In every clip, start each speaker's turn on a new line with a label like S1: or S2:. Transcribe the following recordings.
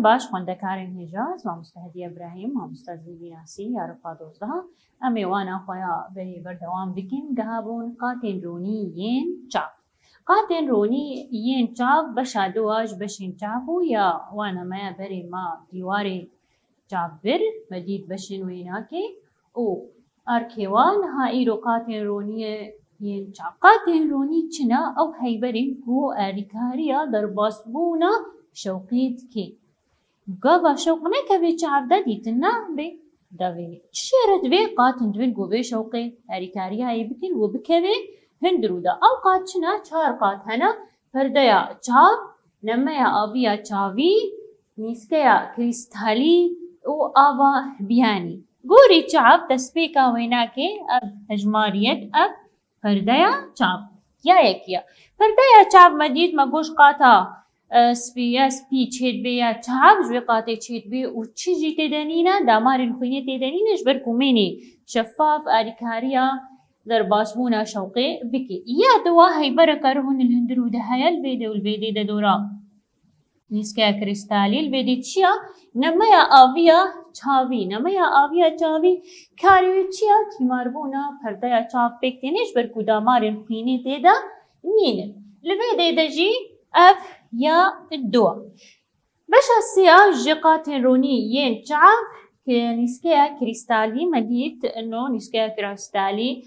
S1: باش خوندەکارên هێژاز مامۆستا هەدیە ئیبراهیم مامۆستا زیندی ناسی یارفا دۆزدەها ئەم ێوانە خۆیان بەری بەردەوام بکەین گەهابوون قاتên ڕۆنی yên çav. Qatên ronî yên çav beşa duwaş beşên çav û ya wan emeya berê ma dîwarê çav bir me dît beşên wê nakê û erkêwan niha îro qatên roniyê yên çav. Qatên ronî çi ne? Ew heyberên ku alîkariya derbasbûna şewqê dike. Gava şewq nekeve çav de dîtin na bê devê. Çi şêre divê qatin divin ku vê şewqê alîkariyayê bikin û bikeve هندرو دا او قات چنا چار قات هنا پردیا چاو نمیا آبیا چاوی نیسکیا کریستالی و آوا بیانی گوری چاو تسبیکا وینا که اب هجماریت اب پردیا چاو یا یکیا پردیا چاو مدید مگوش قاتا سپی چید بی یا چاو جوی قاته چید بی و چی جی تیدنینا دامارین خوینی تیدنینش برکومینی شفاف آریکاریا در باسبونا شوقي بكي يا دوا هيبرة كرهن الهندرو ده هيا البيدي والبيدي ده دورا نيسكا كريستالي البيدي تشيا نمايا آويا چاوي نمايا آويا چاوي كاريو تشيا كيماربونا پردايا چاو بكتنش بركو دامارن خيني تيدا نين البيدي ده جي اف يا الدوا باش السيا جيقاتن روني ين چاو نيسكا كريستالي مديت انه نيسكا كريستالي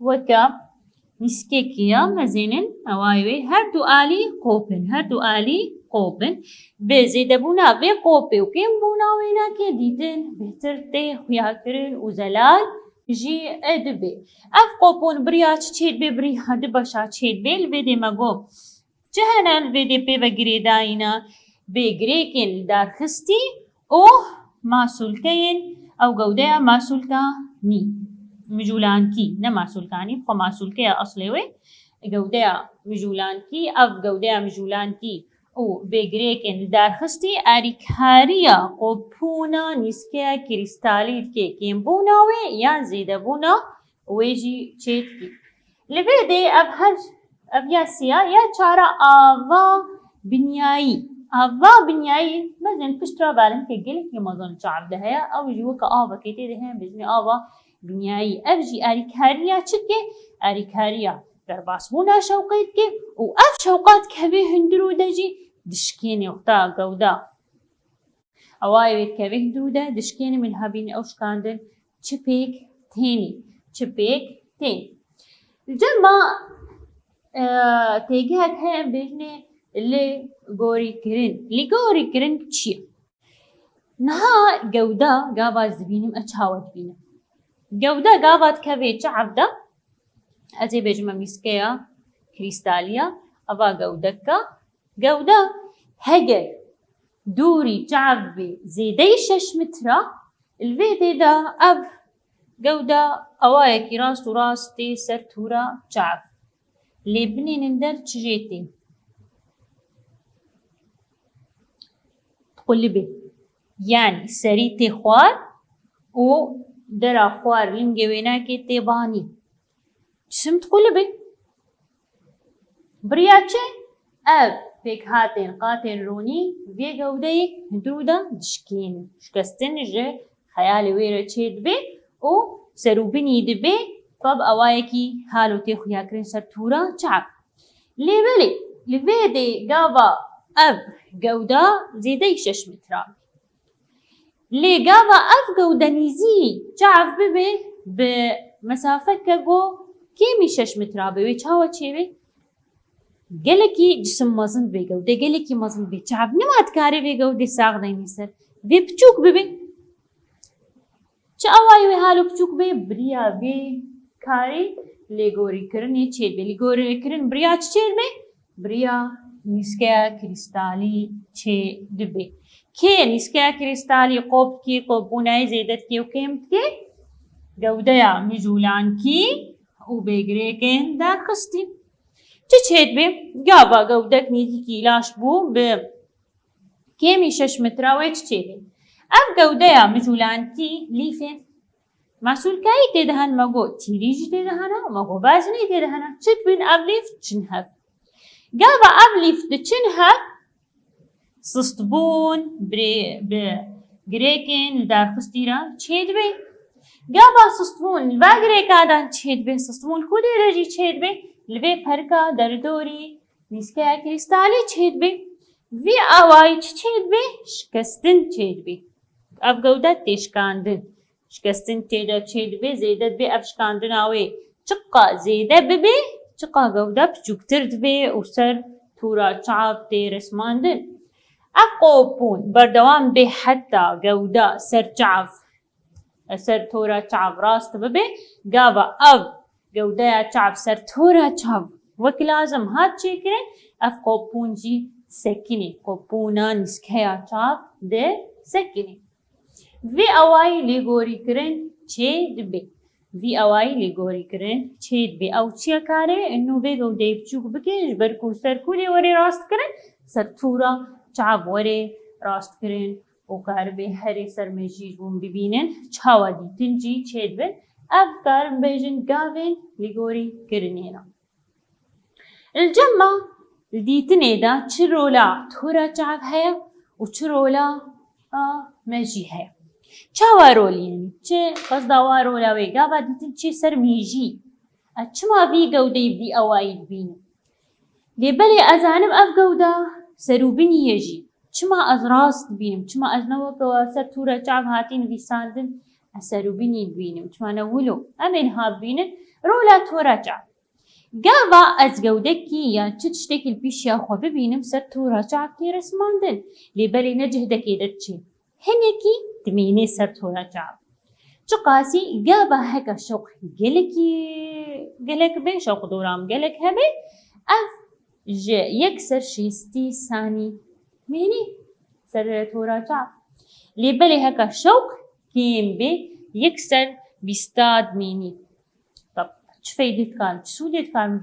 S1: وكا نسكيكيا مزينن اوايوي هردو آلي قوبن بزيدبونا في قوبي وكيم بونا وينا كي ديتن بهتر تيه وياكرن وزلال جي ادبي اف قوبون بريا تشيد بي بريا دبشا تشيد بي الفيدي مگو جهنا الفيدي بي بگريداينا بگريكين دار خستي او ماسولكين او قوديا ماسولكا ني مجولانكي نه ماسولكاني خو ماسولكي اصلي وي جوديا مجولانكي اف جوديا مجولانكي او بگريكن دارخستي اريكاريا قوبونا نسكيا كريستالي كي كيمبونا وي يا زيدبونا ويجي تشيتكي لبيدي اب ياسيا يا چارا آوا بنياي مزن پشترا بالن كي گلك مزن چعب ده هيا او جوكا آوا كيتي ده هم بزني آوا بنياي افجي اريكاريا چكي اريكاريا در باسبونا شوقيت كي و اف شوقات كبه هندرو دجي دشكيني وقتا قودا اواي كبه هندرو ده دشكيني من هابين اوشكاندن چپيك تيني الجمع تيجيها كهم بجني اللي غوري كرين چيه نها قودا قابا زبينم اچاوت بينم جودة قابت كبي چعبدا ازي بجمع ميسكيا كريستاليا ابا جودكا جودة هجر دوري چعبي زيدي 6 مترا الفيدي دا اب جودة اوايا كي راس وراس تي سرتورا چعب لبني نندر چجيتي تقلبي يعني سريتي خوار و درا خوار لنگه وینا که تیبانی چسم تقلبی بریا چه؟ اب پیک هاتین قاتین رونی وی گوده هندرو دا دشکین شکستن جه خیال ویره چید بی و سروبینی دبی فاب اوائه کی حالو تی خویا کرن سر تورا چعب لیبلی لویده گاوا اب گوده زیده 6 مترا لقابا اف جودانيزي چاف ببي بمسافة كجو كيمي 6 مترا بي چاوا چيوي گلكي جسم مزن بي جودة گلكي مزن بي چاف نمات كاري بي جودة ساغ دايني سر بي بچوك ببي چا اوايوي حالو بچوك بي بريا بي كاري لغوري کرن چيد بي لغوري کرن بريا چيد بي بريا نسكيا كريستالي چه دبي كي نسكا كريستالي قوب كي قوبوناي زيدت كي وكيمت كي جوديا مجولان كي وبيجريكين دار خستي تشهد بي جابا جودك نيتي كي لاش بو ب كيمي 6 مترا ويتشيبي اف جوديا مجولان كي ليفين مسؤول كاي تدهن مگو تيريج تدهنا مگو بازني تدهنا چت بين ابليف چنهف جابا ابليف د چنهف سستبون گریکن در خستیرا چید بی گابا سستبون و گریکا دان چید بی سستبون خودی رجی چید بی لبی پرکا در دوری نیسکه کریستالی چید بی وی آوایی چید بی شکستن چید بی اف گودت تشکاندن شکستن چید بی زیدت بی اف شکاندن آوی چقا زیده بی چقا گوده بچوکترد بی و سر تورا چعب تی رسماندن اف قوبون بردوام بی حتی گوده سر چعب سر تورا چعب راست بی گاوا اف گوده چعب سر تورا چعب وک لازم هات چی کرن اف قوبون جی سکنی قوبونا نسکه چعب ده سکنی وی اوای لیگوری کرن چید بی وی اوای لیگوری کرن چید بی او چیه کاره انو بی گوده بچوک بکش برکو سر کولی وری راست کرن سر تورا چعب وری راست کرن و کار به هری سر مجیج بون ببینن چاوا دیتن جی چید بی اب کار بیجن گاوین لیگوری کرنینا الجمع دیتنه دا چه رولا تورا چعب هیا و چه رولا مجی هیا چاوا رولی یعنی چه قصد وارولا ویگا با دیتن چه سر میجی چما وی گوده وی اوایی بینم لیبلی ازانم اف گوده سروبینی یجی چما از راست بینم چما از نوکا سر تورا چعب هاتین وی ساندن سروبینی بینم چما نولو امین ها بینن رولا تورا چعب گاوا از گوده کی یا چه تشتکل پیش یا خو ببینم سر تورا چعب تی رسماندن لیبلی نجهده که در چی هنکی تمینه سر تورا چعب چو قاسی گابا هکا شوق گلک بی شوق دورام گلک هبی اف یک سر شیستی ثانی مینی سر تورا چعب لیبلی هکا شوق کیم بی یک سر بیستاد مینی طب چه فیدت کار چه سودت کار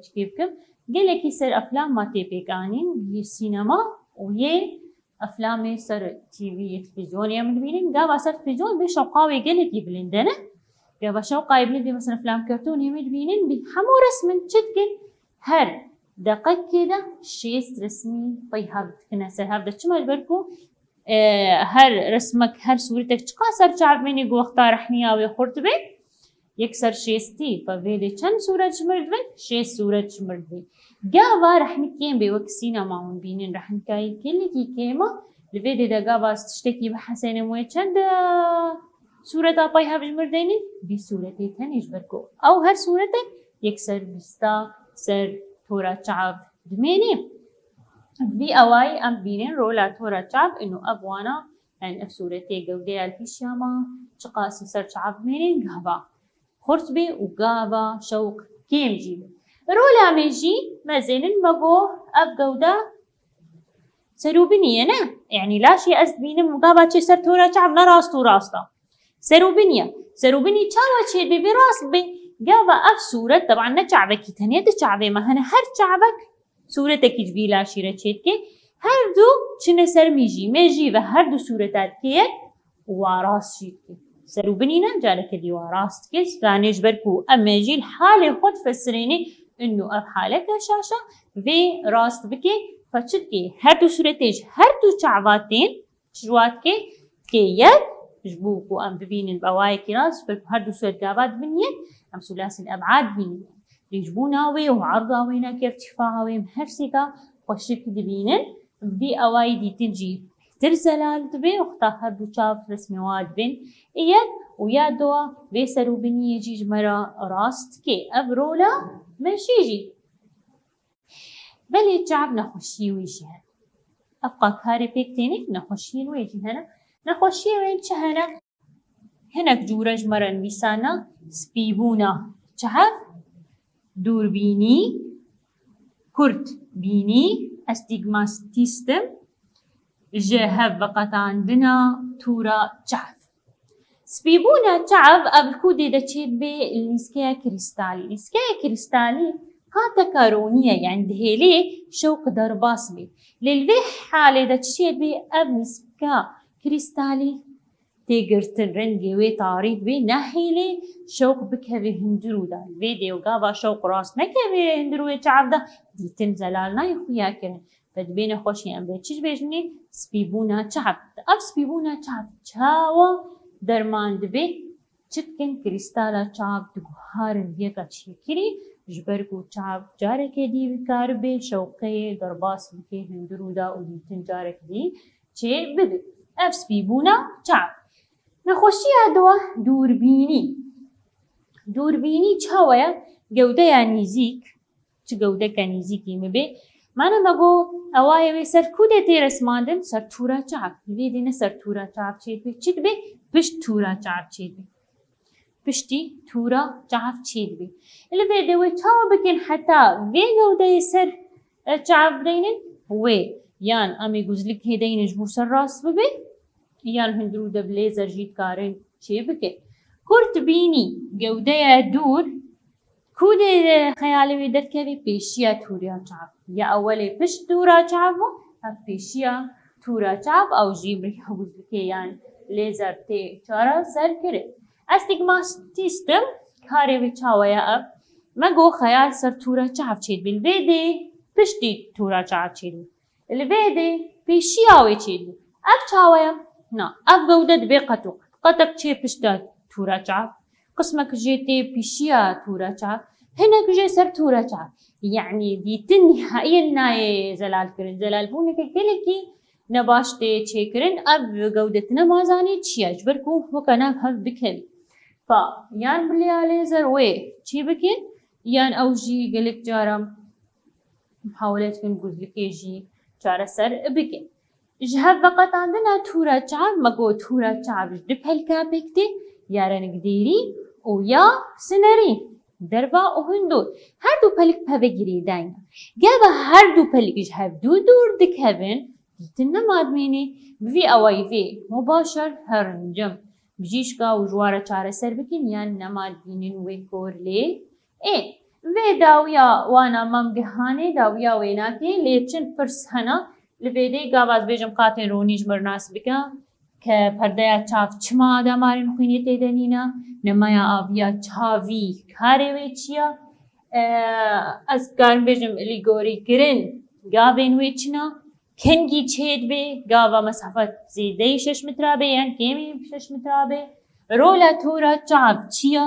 S1: چکیب کم گلکی سر افلام ما تیپیکانین یه سینما و یه افلام سر تیوی تلفزیونی هم ببینیم گاوا سر تلفزیون به شوقاوی گلکی بلندنه گاوا شوقای بلندی مثلا افلام کارتونی هم ببینیم به همو رسم چتکن هر دقیق كده شيست رسمي طي هابد كنا سر هابد چما بركو هر رسمك هر صورتك چقا سر چعب مني گو اختار حنيا ويخورت بي يكسر شيستي فبيلي چند صورت شمرد بي شيست صورت شمرد بي گاوا رح نكيم بي وكسينا معون بينين رح نكاي كلكي كيما الفيديو دا گاوا تشتكي بحسين موي چند صورت طي هابد مرديني بي صورتي تنيج بركو او هر صورتك يكسر بستا سر تورا چعب دميني في اواي ام بينين رولا تورا چعب انو ابوانا ان اف صورتي قودي الفيشاما چقاسي سر چعب مينين گاوا خورت بي وقاوا شوق كيم جيبه رولا ميجي مازينن مقو اف قودا سروبنية نا يعني لا شي أزد بينم وقابا چه سر تورا چعب نراستو راستا سروبنية چاوا چه بي براست بي قابا اف صورة طبعا نچعبكي تانية دا چعبه ما هنا هر چعبك صورتك جبيلا شيرة چيتكي هر دو چنه سر ميجي و هر دو صورتات كيه واراس شيتكي سروبنينا جالك اللي واراست كي سلانيش بركو اما يجي الحالة خود فسريني انو اف حالك شاشة في راست بكي فچتكي هر دو صورتيج هر دو چعباتين شروات كي يد جبوكو ام ببين بواي كراس هر دو صورت قابات بنيت ام ثلاثي الابعاد بنيت يجبوناوي وعرضاوينا كارتفاعاوي مهرسكا وشك دبينن في اواي دي تنجي ترزلال دبي وقتا هر دو چاف رسمي واد بن اياد ويا دوا في سروبني يجي جمرا راست كي ابرولا مشيجي بلي چعب نخوشي ويجي هنا ابقى كاري بيكتيني نخوشي ويجي هنا نخوشي ويجي هناك جورج مرة نويسانا سبيبونا چعب دوربيني كرت بيني استيغماتيستم جهب وقت عندنا تورا چعب سبيبونا چعب ابلكودي دا چيد بي النسكيا كريستالي هاتا كارونية يعني دهيلي شوق درباس بي للوي حالي دا چيد بي اب نسكا كريستالي تيجرتن رنجي وي طاريد بي ناهيلي شوق بكهبي هندرو دا الفيديو قابا شوق راس مكهبي هندرو چعب دا ديتن زلالنا يخويا كرن بدبين خوشي أم بيتشج بيجني سبيبونا شعب أف سبيبونا شعب شاوا درمان دبي چتكن كريستالا شعب دقهارن يكا تشيكري جبركو شعب جارك دي بكاربي شوقي درباس بكي هندرو دا وديتن جارك دي چه ببي أف سبيبونا شعب نخوشي أدوا دوربيني چاويا جودة نيزيك چ جودة كنيزيكي مبي مانا مگو اوايا سر كودة تيرس ماندن سر تورا چاپ ويدينا سر تورا چاپ چيد بي چيد بي پشت تورا چاپ چيد بي پشتي تورا چاپ چيد بي اللي ويدي وي چاو بكن حتى وي جودة سر چاپ دينن وي يان امي گزلك هدين جبو سر راس ببي يان هندرو ده بليزر جيت كارن چي بكن كورت بيني جودة دور كودي خيالي ودر كبي بيشيا تورا چاپ يا أولي پشت تورا چاپو هف بيشيا تورا چاپ أو جيبري هبوزكيان ليزر تي چارا سر كره استيغماتيستم كاري وي چاويا أب مگو خيال سر تورا چاپ چيد بالويدي پشتي تورا چاپ چيد الويدي بيشيا وي چيد أف چاويا نا أف جودة بقطق قطق چي پشتا تورا چاپ قسمك جيتي بيشيا تورا چاپ هنا كجي سر تورا چاپ يعني ديتن نهائيا ناي زلال كرن زلال بونك كلكي نباشتي چه كرن اب جودتنا مازاني چيا جبركو وكنا هف بكل فا يان بليا ليزر وي چي بكن يان اوجي قلك جارم محاولات كن قزلكي جي جارة سر بكن جهب فقط عندنا تورا چاپ مگو تورا چاپ جدب هلكا بكتي يارن قديري ويا سنري دربا وهندور هر دو پلک پا بگیری داينا جابا هر دو پلک جهب دو دور دكهبن ديتنا مادميني بفي اواي في مباشر هرنجم بجيشكا وجوارا چارة سر بكين يان نماد بينين ويكور لي ايه في داويا وانا ممگهاني داويا ويناكي ليچن فرس هنا لفيدي قاواز بيجم قاتن رونيج مرناس بكا كپردايا چاف چما دامارن خويني تيدنينا نمايا آبيا چاوي كاري ويچيا از كارن بيجم ليگوري كرن گاوين ويچنا كنگي چيد بي گاوا مسافت زيده 6 متر بي يعني كيمي 6 متر بي رولا تورا چاف چيا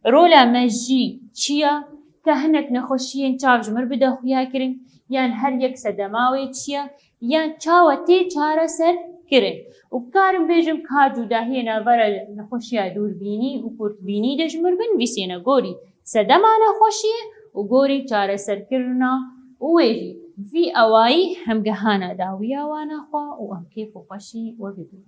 S1: رولا مجي چيا كهنك نخوشين چاف جمر بدا خويا كرن يعني هر يك سدماوي چيا يعني چاوة تي چارة سر كرن وكارم بيجم كاجو داهينا برا نخوشيا دور بيني وكورت بيني دجمر بن ويسينا غوري سدمانا خوشيه وغوري چارة سر كرنا وويجي في أواي هم جهانا داويا وانا خوا وهم كيف وخشي وبدو